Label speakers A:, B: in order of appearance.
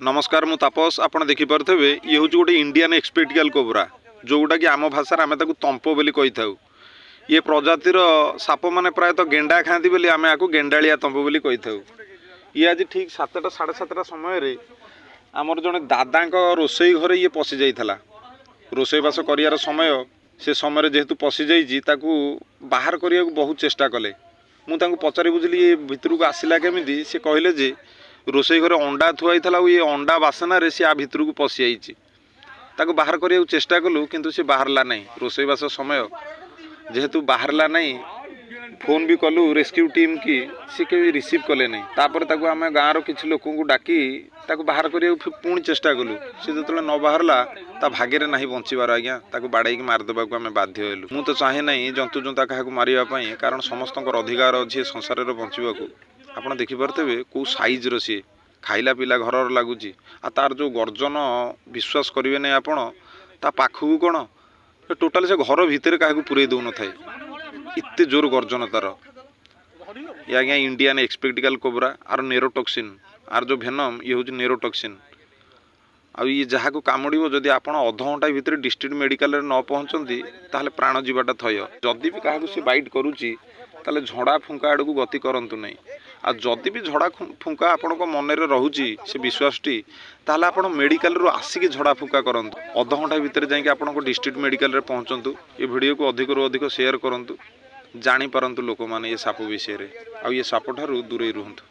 A: नमस्कार मु तापस आपण देखिपे ये हूँ गोटे इंडियन एक्सपेक्टिकल कोबरा जोटा कि आम भाषा आम तंप बोली कही था। ये प्रजातिर साप मैंने प्रायतः गेंडा खाती बोली आम या गेंडाड़िया तंप बोली कही था। ये आज ठीक 7टा साढ़े 7टा समय आमर जड़े दादा रोसई घरे ये पशि जाइला। रोसईवास कर समय से समय जेहेतु पशि जाकू बाहर करने को बहुत चेष्टा कले। मुझे पचारि बुझिली ये भितर को आसला केमी सी कहले जे रोसई घरे अंडा थुआई ये अंडा बासना सी आ भितर को पशि जाइए बाहर करने को चेष्टा कलु किंतु सी बाहरला नहीं। रोसईवास समय जेहेतु बाहरला नहीं फोन भी कलु रेस्क्यू टीम की सी के रिसीव कले नहीं। तापर ताकू आम गाँव किसी लोक डाकी बाहर करने पुणी चेष्टा कलु सी जो न बाहरला ता भाग्य नहीं बचार आज्ञा बाड़े मारिदेवा आम बाध्य हेलु। मु तो चाहे नहीं जंतु जंता क्या मारे कारण समस्त अधिकार अच्छे संसार बचा। आपड़ देखिपे कौ सैज्र सी खाइला पिला घर लगुच तार जो गर्जन विश्वास करेंगे नहीं आपण ता पाखक कौन टोटाल से घर भितर क्या पूरे दौन थाए इतने जोर गर्जन तार। ये आज्ञा इंडियन एक्सपेक्टिकल कोबरा आर नेरोटॉक्सिन आर जो भेनम ये हूँ नेरोटॉक्सिन। आ ये जहाँ को कामुड़ो जदि आप अध घंटा भितर डिस्ट्रिक्ट मेडिकल न पहुँचती ताहले प्राण जीवाटा थय। जदि भी क्या सी बाइट करुच्ची ताले झड़ा फुंका आड़ को गति करंतु नहीं। आ जदि भी झड़ा फुंका आपण मन में रोचे से विश्वासटी ताहले आपण मेडिकल रू आसिक झड़ा फुंका करंतु। अध घंटा भितर जाइए आपण डिस्ट्रिक्ट मेडिकल रे पहुँचतु। ये वीडियो को अधिक रू अधिक शेयर करंतु जानी पारंतु लोक माने ये साप विषय रे। आ ये साप ठारू दूरे रुहंतु।